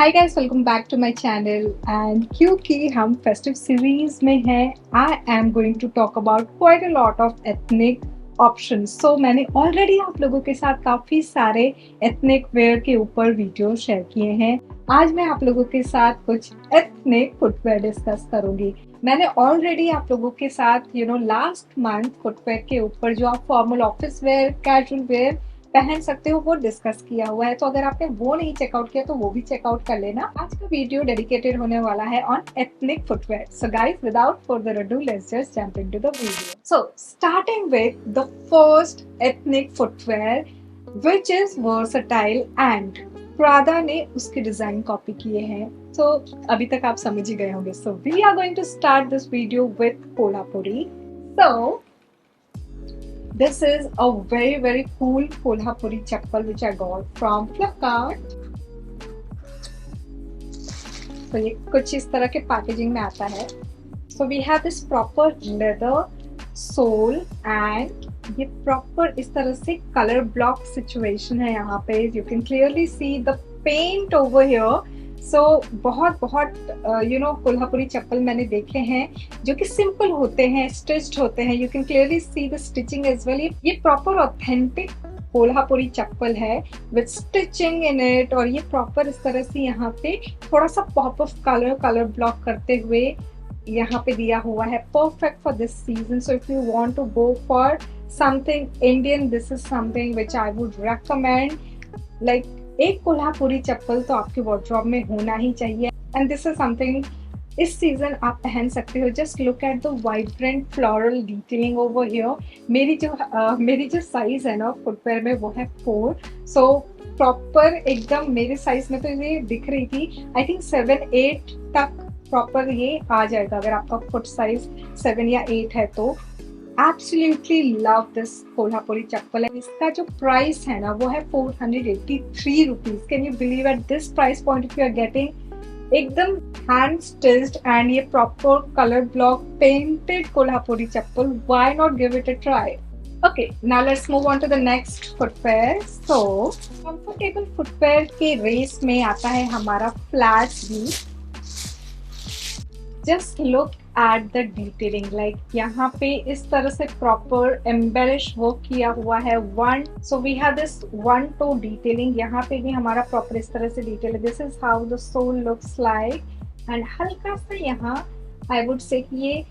Hi guys, welcome back to my channel. And क्योंकि हम festive series में हैं, I am going to talk about quite a lot of ethnic options. So मैंने already आप लोगों के साथ काफ़ी सारे एथनिक वेयर के ऊपर वीडियो शेयर किए हैं। आज मैं आप लोगों के साथ कुछ एथनिक फुटवेयर डिस्कस करूंगी। मैंने ऑलरेडी आप लोगों के साथ लास्ट मंथ फुटवेयर के ऊपर जो आप formal office where, casual wear पहन सकते हो वो डिस्कस किया हुआ है। तो अगर आपने वो नहीं चेकआउट किया तो वो भी चेकआउट कर लेना। आज का वीडियो डेडिकेटेड होने वाला है on ethnic footwear. So guys, without further ado, let's just jump into the video. So starting with the first ethnic footwear which is versatile and Prada ने उसके डिजाइन कॉपी किए हैं। तो अभी तक आप समझ ही गए होंगे। So we are going to start this video with Kolhapuri. सो this is a very cool Kolhapuri chappal which I got from Flipkart. तो ये कुछ इस तरह के पैकेजिंग में आता है। So we have this proper leather sole and ये प्रॉपर इस तरह से कलर ब्लॉक सिचुएशन है यहाँ पे। You can clearly see the paint over here. बहुत कोल्हापुरी चप्पल मैंने देखे हैं जो कि सिंपल होते हैं, स्टिच्ड होते हैं। You can clearly see the stitching as well. ये प्रॉपर ऑथेंटिक कोल्हापुरी चप्पल है विद स्टिचिंग इन इट। और ये प्रॉपर इस तरह से यहाँ पे थोड़ा सा पॉप ऑफ कलर ब्लॉक करते हुए यहाँ पे दिया हुआ है। Perfect for this season. So if you want to go for something Indian, this is something which I would recommend. Like एक कोल्हापुरी चप्पल तो आपके वार्डरोब में होना ही चाहिए। एंड दिस इज समथिंग इस सीजन आप पहन सकते हो। Just look at the vibrant floral detailing over here. मेरी जो साइज है ना फुटवेयर में वो है 4। सो प्रॉपर एकदम मेरे साइज में तो ये दिख रही थी। आई थिंक 7-8 तक प्रॉपर ये आ जाएगा अगर आपका फुट साइज 7 या 8 है तो। Absolutely love this कोल्हापुरी चप्पल। इसका जो प्राइस है ना वो है 483 rupees. Can you believe at this price point if you are getting एकदम हैंड स्टिच्ड एंड ये proper colour block painted Kolhapuri chappal. Why not give it a try. Okay, now let's move on to the next footwear. So, comfortable footwear के race में आता है हमारा flats भी। Just look at the detailing. Like यहाँ पे इस तरह से प्रॉपर एम्बेलिश वर्क किया हुआ है। So we have this 1 toe detailing. यहाँ पे भी हमारा प्रॉपर इस तरह से डिटेल है। This is how the sole looks like. And हल्का सा यहाँ आई वुड से कि ये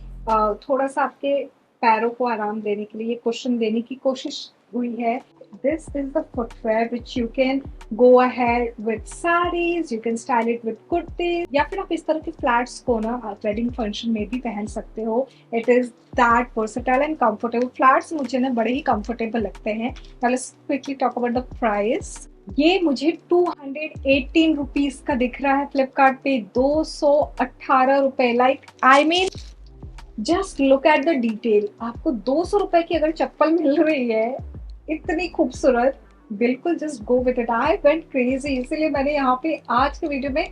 थोड़ा सा आपके पैरों को आराम देने के लिए, कुशन देने की कोशिश हुई है। This is the footwear which you can go ahead with sarees, you can style it with kurtis, या फिर आप इस तरह के फ्लैट्स को ना वेडिंग फंक्शन में भी पहन सकते हो। It is that versatile and comfortable. Flats मुझे ना बड़े ही कंफर्टेबल लगते हैं। Now let's quickly talk about the price. ये मुझे 218 रुपीज का दिख रहा है फ्लिपकार्ट पे। 218 रुपए। Like I mean just look at the detail. आपको 200 रुपए की अगर चप्पल मिल रही है इतनी खूबसूरत, बिल्कुल just go with it. I went crazy. इसीलिए मैंने यहाँ पे आज के वीडियो में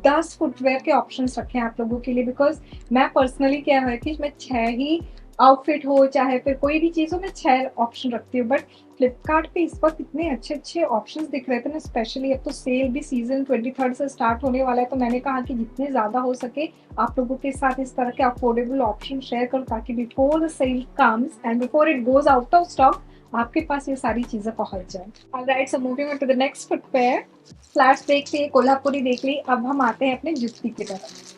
10 फुटवेयर के ऑप्शंस रखे हैं आप लोगों के लिए। बिकॉज मैं पर्सनली क्या है कि मैं 6 ही आउटफिट हो चाहे फिर कोई भी चीज़ हो, मैं 6 ऑप्शन रखती हूँ। बट फ्लिपकार्ट पे इस वक्त इतने अच्छे ऑप्शंस दिख रहे थे ना। स्पेशली अब तो सेल भी सीजन 23 से स्टार्ट होने वाला है। तो मैंने कहा कि जितने ज़्यादा हो सके आप लोगों के साथ इस तरह के अफोर्डेबल ऑप्शन शेयर करो ताकि before the sale comes and before it goes out of stock आपके पास ये सारी चीजें पहुंच जाए। Alright, so moving on to the next footwear. Flats देख लिए, कोल्हापुरी देख ली, अब हम आते हैं अपने जुत्ती की तरफ।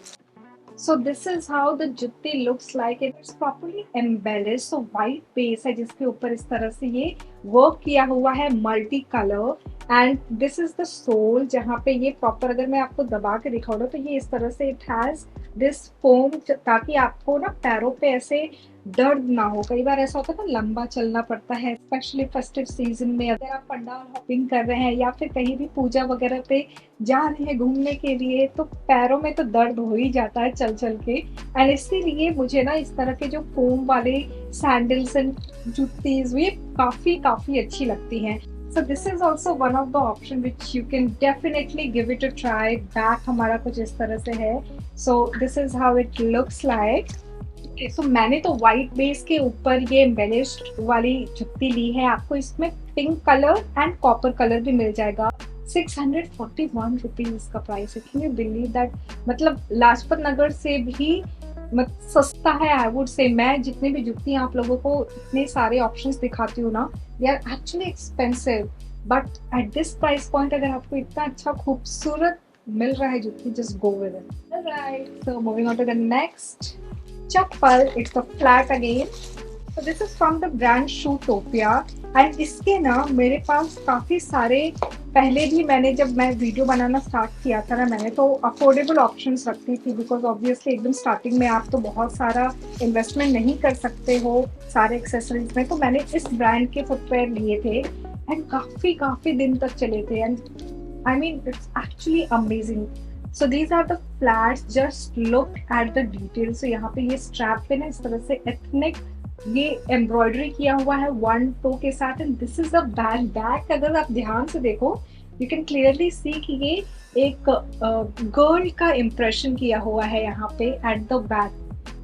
So this is how the जुत्ती looks like. It's properly embellished. So white base है जिसके ऊपर इस तरह से ये वर्क किया हुआ है multi colour. And this is the sole जहाँ पे ये प्रॉपर अगर मैं आपको दबा के दिखाऊँ तो ये इस तरह से इट हैज दिस फोम ताकि आपको ना पैरों पे ऐसे दर्द ना हो। कई बार ऐसा होता है ना लंबा चलना पड़ता है स्पेशली फेस्टिव सीजन में। अगर आप पंडाल हॉपिंग कर रहे हैं या फिर कहीं भी पूजा वगैरह पे जा रहे हैं घूमने के लिए तो पैरों में तो दर्द हो ही जाता है चल के। एंड इसीलिए मुझे ना इस तरह के जो फोम वाले सैंडल्स एंड जुत्तीज ये काफी अच्छी लगती हैं। So this is also one of the option which you can definitely give it a try. Back हमारा कुछ इस तरह से है। So this is how it looks like. Okay, so मैंने तो white base के ऊपर ये embellished वाली जुत्ती ली है। आपको इसमें pink colour and copper colour भी मिल जाएगा। 641 रुपीज का प्राइस है। Can you believe that? मतलब लाजपत नगर से भी सस्ता है आई वुड से। मैं जितने भी जूती आप लोगों को इतने सारे ऑप्शंस दिखाती हूँ ना, they are actually expensive, but at this price point अगर आपको इतना अच्छा खूबसूरत मिल रहा है जूती, just go with it. Alright, so moving on to the next chappal, it's the flat again. So this is from the brand Shoetopia and इसके ना मेरे पास काफ़ी सारे, पहले भी मैंने जब मैं वीडियो बनाना स्टार्ट किया था ना, मैंने तो अफोर्डेबल ऑप्शंस रखती थी, बिकॉज ऑब्वियसली एकदम स्टार्टिंग में आप तो बहुत सारा इन्वेस्टमेंट नहीं कर सकते हो सारे एक्सेसरीज में। तो मैंने इस ब्रांड के फुटवेयर लिए थे एंड काफ़ी दिन तक चले थे and I mean it's actually amazing. So these are the flats, just look at the detail. So यहाँ पे ये स्ट्रैप पे ना इस तरह से एथनिक ये एम्ब्रॉयडरी किया हुआ है वन टो के साथ and this is a bag. Bag अगर आप ध्यान से देखो यू कैन क्लियरली सी कि ये एक गर्ल का इम्प्रेशन किया हुआ है यहाँ पे at the back.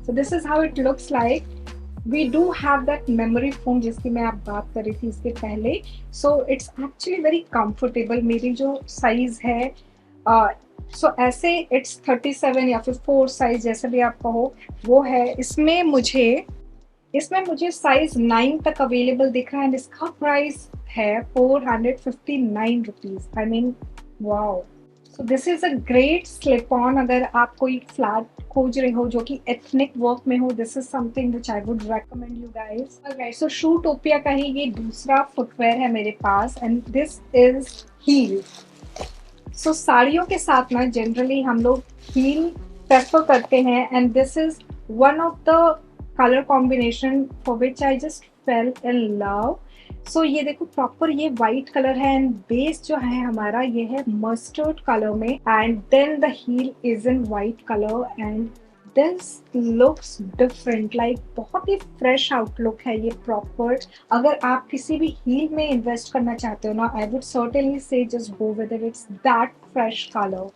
So this is how it looks like. We do have that memory foam जिसकी मैं आप बात कर रही थी इसके पहले। So it's actually very comfortable. मेरी जो साइज है सो ऐसे इट्स 37 या फिर 4 साइज जैसे भी आप कहो वो है। इसमें मुझे साइज 9 तक अवेलेबल दिख रहा है एंड इसका प्राइस है 459 rupees. I mean wow. So this is a great slip on. अगर आप कोई फ्लैट खोज रहे हो जो कि एथनिक वर्क में हो, this is something which I would recommend you guys. Alright, so Shoetopia का ही ये दूसरा फुटवेयर है मेरे पास and this is heel. So साड़ियों के साथ ना जनरली हम लोग हील प्रेफर करते हैं and this is one of the colour combination for which I just fell in love. So ये देखो प्रॉपर ये वाइट कलर है एंड बेस जो है हमारा ये है मस्टर्ड कलर में and then the heel is in white colour and this looks different, like बहुत ही फ्रेश आउटलुक है ये प्रॉपर। अगर आप किसी भी हील में इन्वेस्ट करना चाहते हो ना, आई वुड सर्टेनली से just go with it, it's that fresh colour.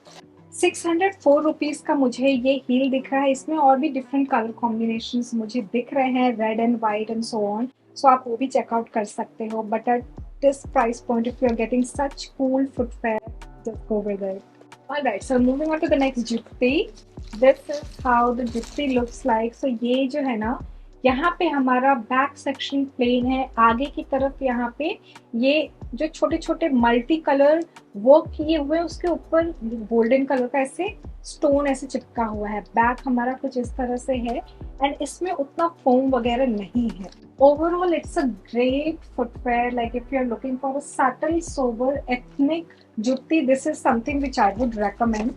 604 rupees का मुझे ये हील दिख रहा है। इसमें और भी डिफरेंट कलर कॉम्बिनेशंस मुझे दिख रहे हैं, red and white and so on. So आप वो भी चेकआउट कर सकते हो, but at this price point if you are getting such cool footwear, just go with it. Alright, so moving on to the next jutti. This is how the jutti looks like. So ये जो है ना, यहाँ पे हमारा बैक सेक्शन प्लेन है, आगे की तरफ यहाँ पे ये जो छोटे छोटे मल्टी कलर वर्क किए हुए उसके ऊपर गोल्डन कलर का ऐसे स्टोन ऐसे चिपका हुआ है। बैक हमारा कुछ इस तरह से है एंड इसमें उतना फोम वगैरह नहीं है। Overall it's a great footwear, like if you are looking for a subtle sober ethnic jutti, this is something which I would recommend.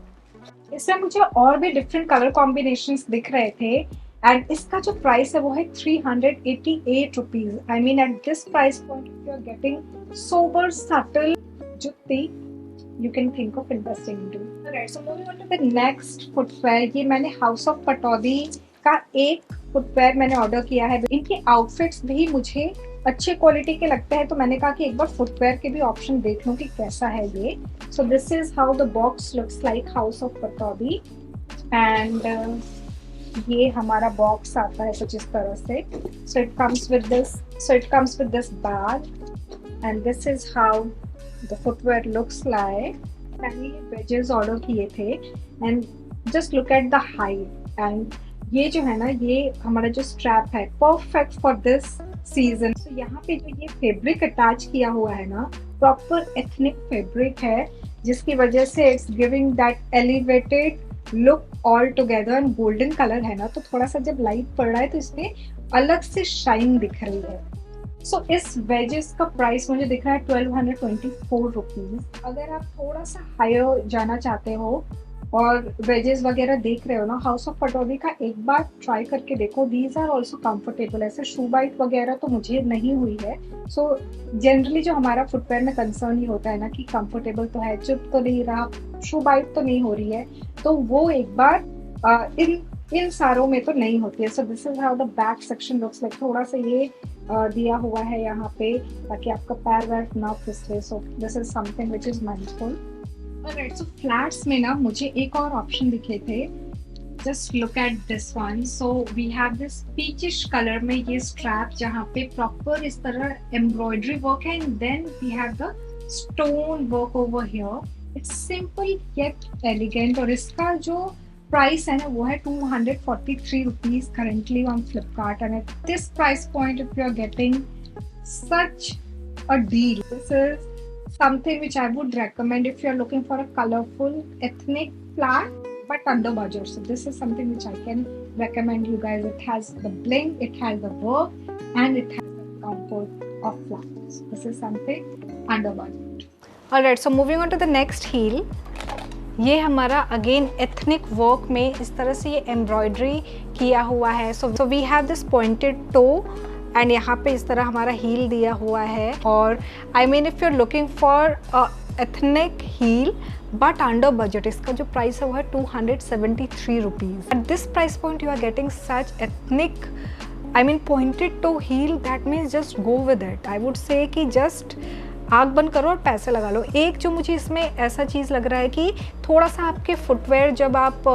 इसमें मुझे और भी डिफरेंट कलर कॉम्बिनेशंस दिख रहे थे एंड इसका जो प्राइस है वो है 388 rupees. I mean at this price point if you are getting sober subtle jutti, you can think of investing into. Alright, so moving on to the next footwear, ये मैंने हाउस ऑफ पटौदी का एक footwear मैंने order किया है। इनके outfits भी मुझे अच्छे क्वालिटी के लगते हैं, तो मैंने कहा कि एक बार फुटवेयर के भी ऑप्शन देख लूं कि कैसा है ये। सो this is how the box looks like, house of Pataudi. And ये हमारा बॉक्स आता है कुछ इस तरह से। So it comes with this bag and this is how the footwear looks like. मैंने ये wedges ऑर्डर किए थे and just look at the height and ये जो है ना, ये हमारा जो स्ट्रैप है perfect for this season. So यहाँ पे जो ये फैब्रिक अटैच किया हुआ है ना, प्रॉपर एथनिक फैब्रिक है जिसकी वजह से it's giving that elevated look all together. And golden colour है ना, तो थोड़ा सा जब लाइट पड़ रहा है तो इसमें अलग से शाइन दिख रही है। सो इस वेजेस का प्राइस मुझे दिख रहा है 1224 रुपीज। अगर आप थोड़ा सा हायर जाना चाहते हो और वेजेस वगैरह देख रहे हो ना, हाउस ऑफ पटौदी का एक बार ट्राई करके देखो। These are also comfortable. ऐसे शू बाइट वगैरह तो मुझे नहीं हुई है। सो जनरली जो हमारा फुटवेयर में कंसर्न ही होता है ना कि कंफर्टेबल तो है, चुप तो नहीं रहा, शू बाइट तो नहीं हो रही है, तो वो एक बार इन सारों में तो नहीं होती है। सो this is how the back section looks like. थोड़ा सा ये दिया हुआ है यहाँ पे ताकि आपका पैर वैर ना फिसले। So this is something which is mindful. Alright, so flats में ना मुझे एक और ऑप्शन दिखे थे। Just look at this one. So we have this peachish colour में ये स्ट्रैप जहाँ पे प्रॉपर इस तरह एम्ब्रॉयडरी वर्क है and then we have the stone work over here, it's simple yet elegant. और इसका जो प्राइस है ना वो है 243 rupees currently on Flipkart. And at this price point if you are getting such a deal, this is something which I would recommend if you are looking for a colorful ethnic flat but under budget. So this is something which I can recommend you guys. It has the bling, it has the work, and it has the comfort of flowers. This is something under budget. Alright, so moving on to the next heel. ये हमारा again ethnic work में इस तरह से ये embroidery किया हुआ है. So we have this pointed toe and यहाँ पे इस तरह हमारा हील दिया हुआ है. और I mean if you are looking for ethnic heel but under budget, इसका जो प्राइस है वो है 273 rupees. At this price point you are getting such ethnic, I mean pointed toe heel, that means just go with it. I would say कि just आग बंद करो और पैसे लगा लो. एक जो मुझे इसमें ऐसा चीज़ लग रहा है कि थोड़ा सा आपके फुटवेयर जब आप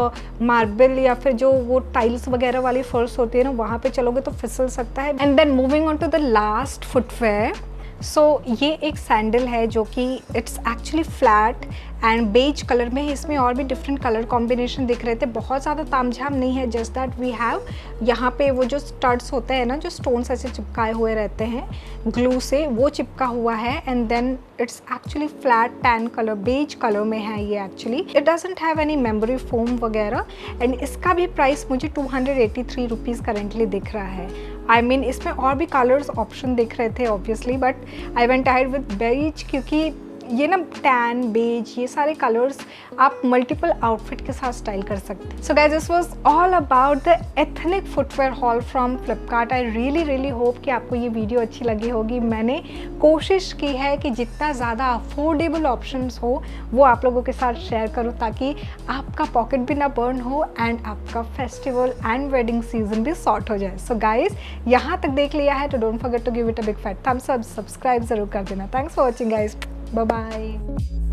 मार्बल या फिर जो वो टाइल्स वगैरह वाली फर्श होती है ना वहाँ पे चलोगे तो फिसल सकता है. And then moving on to the last footwear. So ये एक सैंडल है जो कि it's actually flat and beige colour में है. इसमें और भी डिफरेंट कलर कॉम्बिनेशन दिख रहे थे. बहुत ज़्यादा तामझाम नहीं है, जस्ट दैट वी हैव यहाँ पे वो जो स्टड्स होते हैं ना, जो स्टोन्स ऐसे चिपकाए हुए रहते हैं ग्लू से, वो चिपका हुआ है. And then it's actually flat tan colour, beige colour में है ये actually. It doesn't have any memory foam वगैरह. एंड इसका भी प्राइस मुझे 283 रुपीज़ करेंटली दिख रहा है. आई मीन इसमें और भी कलर्स ऑप्शन दिख रहे थे obviously, but I went ahead with beige क्योंकि ये ना टैन, बेज, ये सारे कलर्स आप मल्टीपल आउटफिट के साथ स्टाइल कर सकते हैं. So guys, this was all about the ethnic footwear hall from Flipkart. I really hope कि आपको ये वीडियो अच्छी लगी होगी. मैंने कोशिश की है कि जितना ज़्यादा अफोर्डेबल ऑप्शंस हो वो आप लोगों के साथ शेयर करूँ ताकि आपका पॉकेट भी ना बर्न हो एंड आपका फेस्टिवल एंड वेडिंग सीजन भी सॉर्ट हो जाए. सो गाइस, यहाँ तक देख लिया है तो don't forget to give it a big fat thumbs up, subscribe जरूर कर देना. Thanks for watching guys. Bye bye.